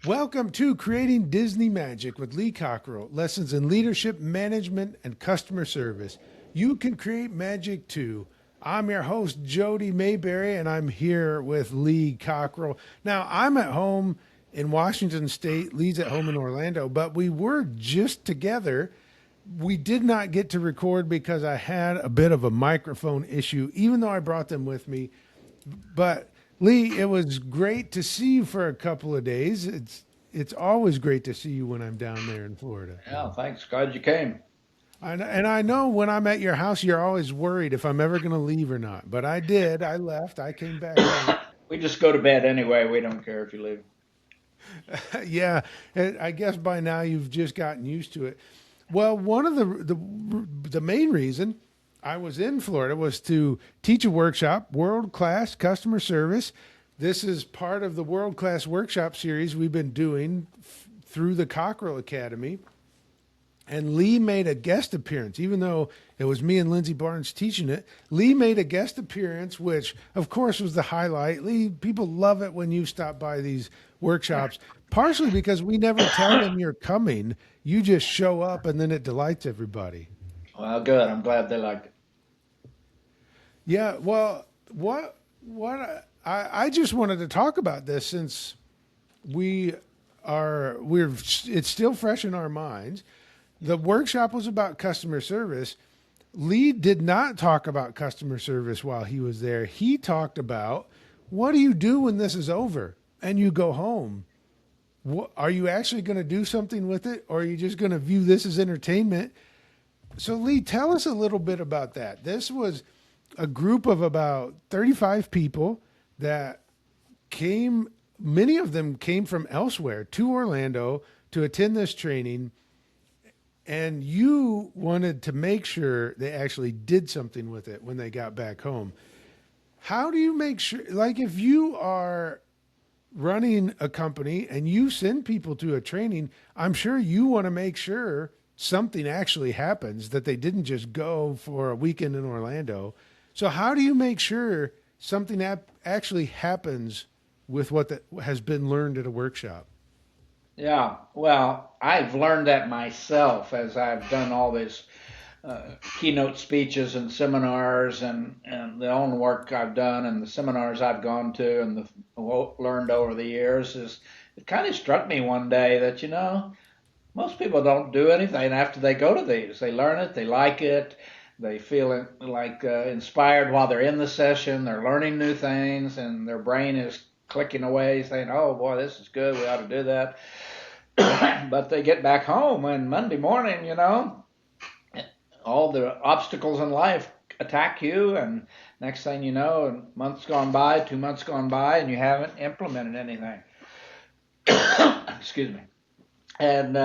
Welcome to Creating Disney Magic with Lee Cockerell. Lessons in leadership, management, and customer service. You can create magic too. I'm your host, Jody Mayberry, and I'm here with Lee Cockerell. Now, I'm at home in Washington State. Lee's at home in Orlando, but we were just together. We did not get to record because I had a bit of a microphone issue, even though I brought them with me. But Lee, it was great to see you for a couple of days. It's always great to see you when I'm down there in Florida. Yeah, thanks. Glad you came. And I know when I'm at your house, you're always worried if I'm ever going to leave or not. But I did. I left. I came back home. We just go to bed anyway. We don't care if you leave. Yeah, and I guess by now you've just gotten used to it. Well, one of the main reason I was in Florida was to teach a workshop, world class customer service. This is part of the world class workshop series we've been doing through the Cockerell Academy. And Lee made a guest appearance, even though it was me and Lindsay Barnes teaching it. Lee made a guest appearance, which of course was the highlight. Lee, people love it when you stop by these workshops, partially because we never tell them you're coming. You just show up and then it delights everybody. Well, good. I'm glad they liked it. Yeah, well, I just wanted to talk about this since we're it's still fresh in our minds. The workshop was about customer service. Lee did not talk about customer service while he was there. He talked about, what do you do when this is over and you go home? What, are you actually going to do something with it, or are you just going to view this as entertainment? So Lee, tell us a little bit about that. This was a group of about 35 people that came, many of them came from elsewhere to Orlando to attend this training. And you wanted to make sure they actually did something with it when they got back home. How do you make sure, like if you are running a company and you send people to a training, I'm sure you want to make sure something actually happens, that they didn't just go for a weekend in Orlando. So how do you make sure something actually happens with what has been learned at a workshop? Yeah, well, I've learned that myself as I've done all these keynote speeches and seminars and the own work I've done and the seminars I've gone to and learned over the years. Is it kind of struck me one day that, most people don't do anything after they go to these. They learn it, they like it, they feel inspired while they're in the session, they're learning new things, and their brain is clicking away saying, oh boy, this is good, we ought to do that. But they get back home and Monday morning, all the obstacles in life attack you, and next thing you know, a month's gone by, 2 months gone by, and you haven't implemented anything. Excuse me. And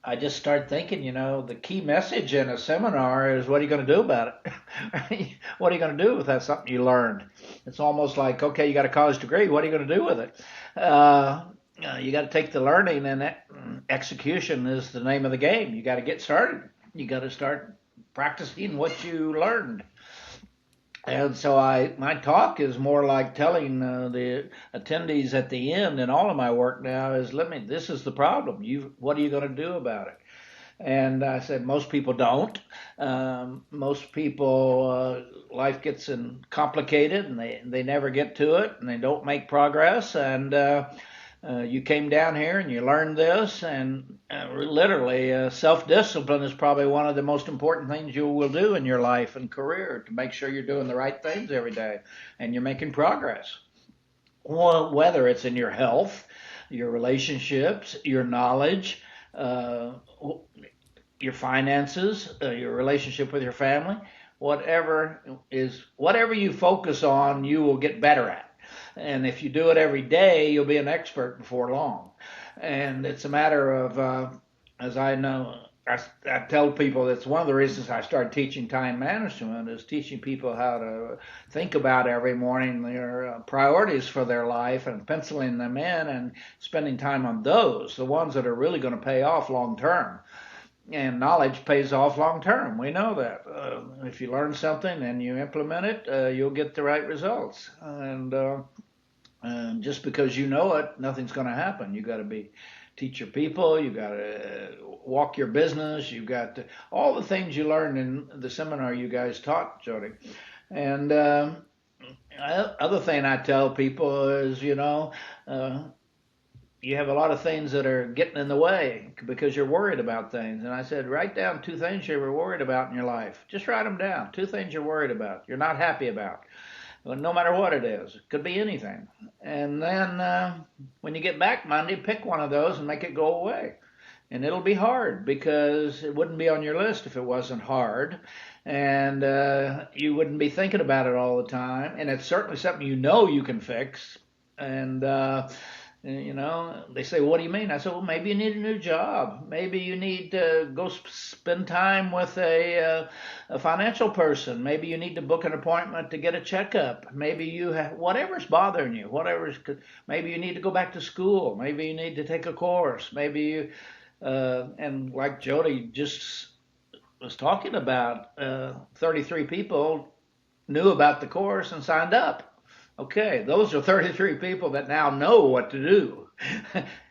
I just start thinking, the key message in a seminar is, what are you going to do about it? What are you going to do with that something you learned? It's almost like, okay, you got a college degree. What are you going to do with it? You got to take the learning, and execution is the name of the game. You got to get started. You got to start practicing what you learned. And so my talk is more like telling the attendees at the end in all of my work now is, this is the problem. What are you going to do about it? And I said, most people don't. Most people, life gets complicated, and they never get to it, and they don't make progress. And you came down here and you learned this, and literally self-discipline is probably one of the most important things you will do in your life and career, to make sure you're doing the right things every day and you're making progress. Well, whether it's in your health, your relationships, your knowledge, your finances, your relationship with your family, whatever you focus on, you will get better at. And if you do it every day, you'll be an expert before long. And it's a matter of, as I know, I tell people that's one of the reasons I started teaching time management, is teaching people how to think about every morning their priorities for their life and penciling them in and spending time on those, the ones that are really going to pay off long term. And knowledge pays off long term. We know that. If you learn something and you implement it, you'll get the right results. And And just because you know it, nothing's going to happen. You got to teach your people. You got to walk your business. You got to, all the things you learned in the seminar you guys taught, Jody. And other thing I tell people is, uh, you have a lot of things that are getting in the way because you're worried about things. And I said, write down two things you were worried about in your life. Just write them down. Two things you're worried about, you're not happy about. Well, no matter what it is, it could be anything. And then when you get back Monday, pick one of those and make it go away. And it'll be hard because it wouldn't be on your list if it wasn't hard. And you wouldn't be thinking about it all the time. And it's certainly something you can fix. And they say, what do you mean? I said, well, maybe you need a new job. Maybe you need to go spend time with a financial person. Maybe you need to book an appointment to get a checkup. Maybe you have whatever's bothering you, maybe you need to go back to school. Maybe you need to take a course. Maybe you, and like Jody just was talking about, 33 people knew about the course and signed up. Okay, those are 33 people that now know what to do.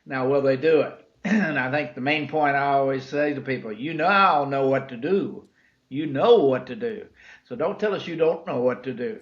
Now, will they do it? And I think the main point I always say to people, you now know what to do. You know what to do. So don't tell us you don't know what to do.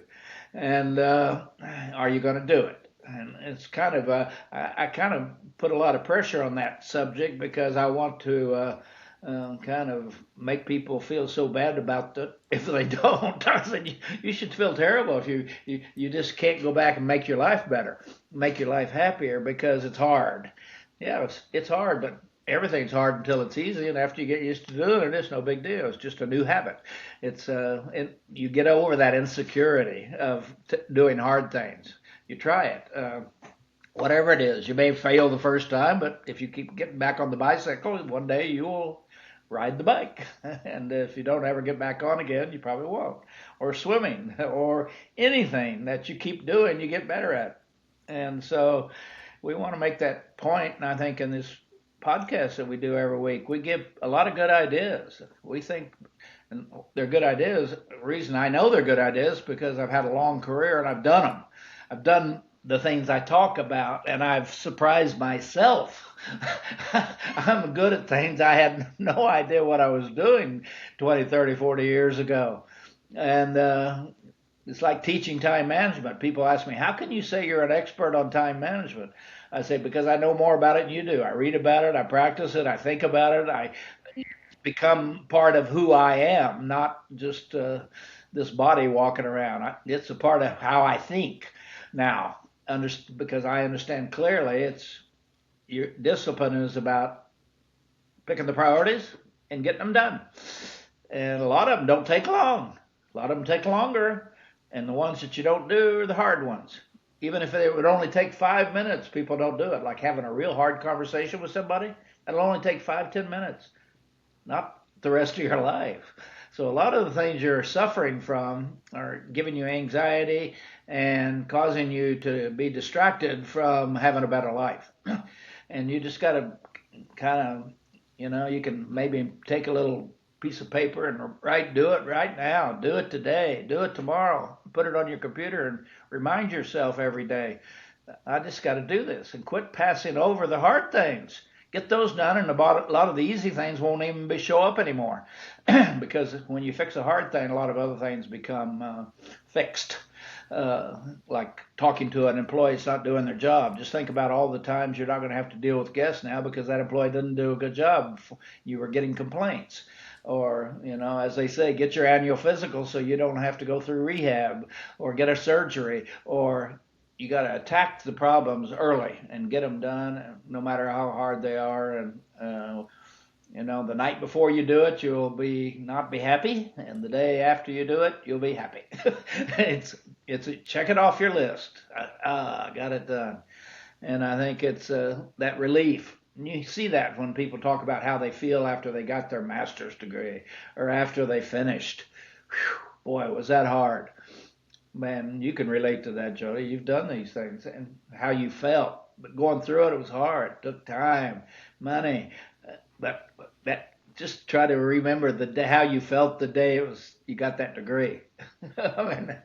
And are you going to do it? And it's kind of, I kind of put a lot of pressure on that subject because I want to kind of make people feel so bad about it if they don't. I said, you should feel terrible if you just can't go back and make your life better, make your life happier because it's hard. Yeah, it's hard, but everything's hard until it's easy, and after you get used to doing it, it's no big deal. It's just a new habit. You get over that insecurity of doing hard things. You try it. Whatever it is, you may fail the first time, but if you keep getting back on the bicycle, one day you will ride the bike. And if you don't ever get back on again, you probably won't. Or swimming, or anything that you keep doing, you get better at. And so we want to make that point, and I think in this podcast that we do every week, we give a lot of good ideas. We think and they're good ideas. The reason I know they're good ideas is because I've had a long career and I've done them. I've done the things I talk about, and I've surprised myself. I'm good at things I had no idea what I was doing 20, 30, 40 years ago. And it's like teaching time management. People ask me, how can you say you're an expert on time management? I say, because I know more about it than you do. I read about it, I practice it, I think about it, I become part of who I am, not just this body walking around. It's a part of how I think now. Because I understand clearly, your discipline is about picking the priorities and getting them done. And a lot of them don't take long. A lot of them take longer. And the ones that you don't do are the hard ones. Even if it would only take 5 minutes, people don't do it. Like having a real hard conversation with somebody, it'll only take 5-10 minutes, not the rest of your life. So a lot of the things you're suffering from are giving you anxiety and causing you to be distracted from having a better life. And you just got to kind of, you can maybe take a little piece of paper and do it right now, do it today, do it tomorrow, put it on your computer and remind yourself every day, I just got to do this, and quit passing over the hard things. Get those done, and a lot of the easy things won't even show up anymore. Because when you fix a hard thing, a lot of other things become fixed. Like talking to an employee that's not doing their job. Just think about all the times you're not going to have to deal with guests now because that employee didn't do a good job. You were getting complaints. Or, as they say, get your annual physical so you don't have to go through rehab or get a surgery, or you got to attack the problems early and get them done, no matter how hard they are. And the night before you do it, you'll not be happy, and the day after you do it, you'll be happy. it's check it off your list. I got it done, and I think it's that relief. And you see that when people talk about how they feel after they got their master's degree or after they finished. Whew, boy, was that hard. Man, you can relate to that, Jody. You've done these things and how you felt. But going through it, it was hard. It took time, money. But that just try to remember the day, how you felt the day it was you got that degree. I mean,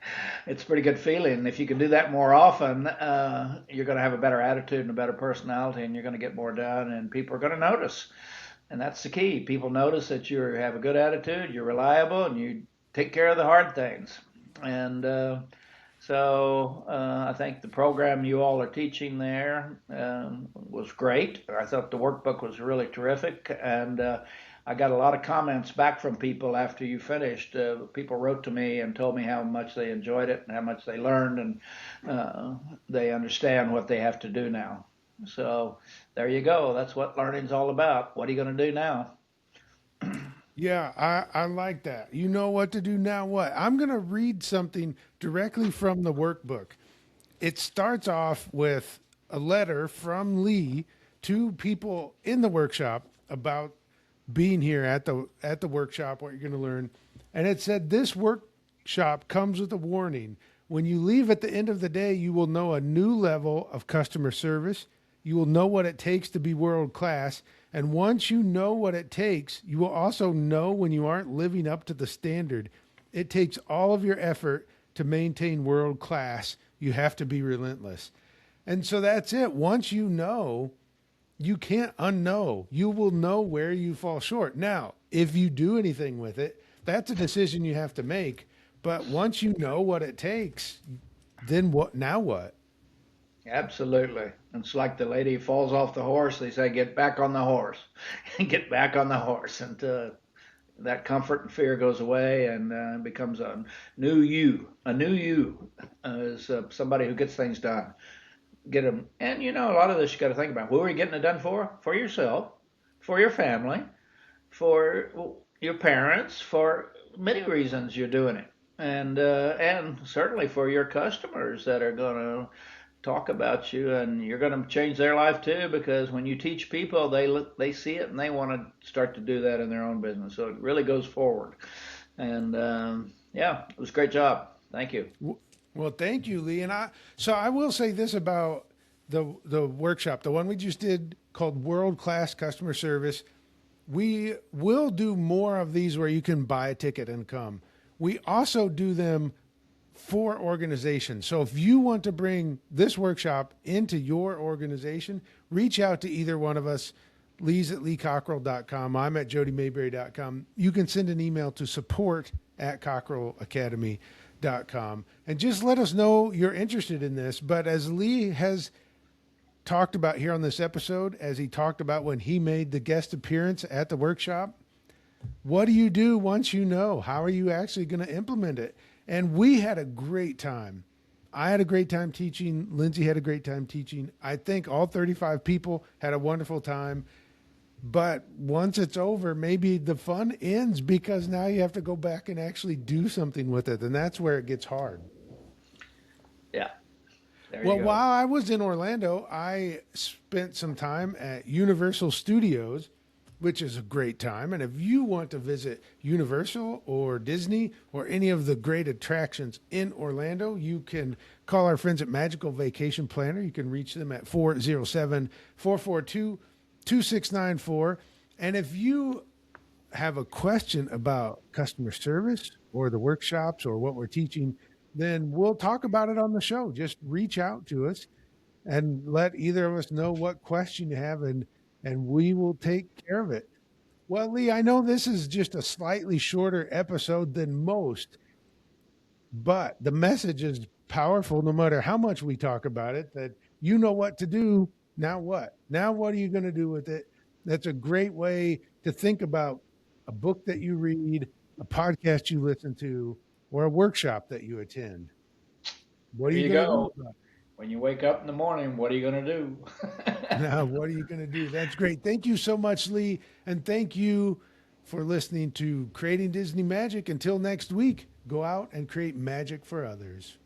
it's a pretty good feeling. If you can do that more often, you're going to have a better attitude and a better personality, and you're going to get more done, and people are going to notice. And that's the key. People notice that you have a good attitude, you're reliable, and you take care of the hard things. And I think the program you all are teaching there was great. I thought the workbook was really terrific, and I got a lot of comments back from people after you finished. People wrote to me and told me how much they enjoyed it and how much they learned, and they understand what they have to do now. So there you go. That's what learning's all about. What are you going to do now? Yeah, I like that. You know what to do now. What? I'm going to read something directly from the workbook. It starts off with a letter from Lee to people in the workshop about being here at the workshop, what you're going to learn. And it said this workshop comes with a warning. When you leave at the end of the day, you will know a new level of customer service. You will know what it takes to be world class. And once you know what it takes, you will also know when you aren't living up to the standard. It takes all of your effort to maintain world class. You have to be relentless. And so that's it. Once you know, you can't unknow. You will know where you fall short. Now, if you do anything with it, that's a decision you have to make. But once you know what it takes, then what? Now what? Absolutely. It's like the lady who falls off the horse. They say, get back on the horse. Get back on the horse. And that comfort and fear goes away and becomes a new you. A new you is somebody who gets things done. Get them. And you know, a lot of this you got to think about. Who are you getting it done for? For yourself, for your family, for your parents, for many reasons you're doing it. And certainly for your customers that are going to talk about you, and you're going to change their life too, because when you teach people, they see it and they want to start to do that in their own business. So it really goes forward. And yeah, it was a great job. Thank you. Well, thank you, Lee. And I will say this about the workshop, the one we just did called World Class Customer Service. We will do more of these where you can buy a ticket and come. We also do them for organizations. So if you want to bring this workshop into your organization, reach out to either one of us. Lee's at leecockerell.com. I'm at jodymayberry.com. You can send an email to support@cockerellacademy.com and just let us know you're interested in this. But as Lee has talked about here on this episode, as he talked about when he made the guest appearance at the workshop, what do you do once you know? How are you actually going to implement it? And we had a great time. I had a great time teaching. Lindsay had a great time teaching. I think all 35 people had a wonderful time. But once it's over, maybe the fun ends because now you have to go back and actually do something with it. And that's where it gets hard. Yeah, there you Well, go. while I was in Orlando, I spent some time at Universal Studios, which is a great time. And if you want to visit Universal or Disney or any of the great attractions in Orlando, you can call our friends at Magical Vacation Planner. You can reach them at 407-442-2694. And if you have a question about customer service or the workshops or what we're teaching, then we'll talk about it on the show. Just reach out to us and let either of us know what question you have, and we will take care of it. Well, Lee, I know this is just a slightly shorter episode than most, but the message is powerful no matter how much we talk about it, that you know what to do. Now what? Now what are you going to do with it? That's a great way to think about a book that you read, a podcast you listen to, or a workshop that you attend. What are There you you going to do go. about it? When you wake up in the morning, what are you going to do? Now, what are you going to do? That's great. Thank you so much, Lee. And thank you for listening to Creating Disney Magic. Until next week, go out and create magic for others.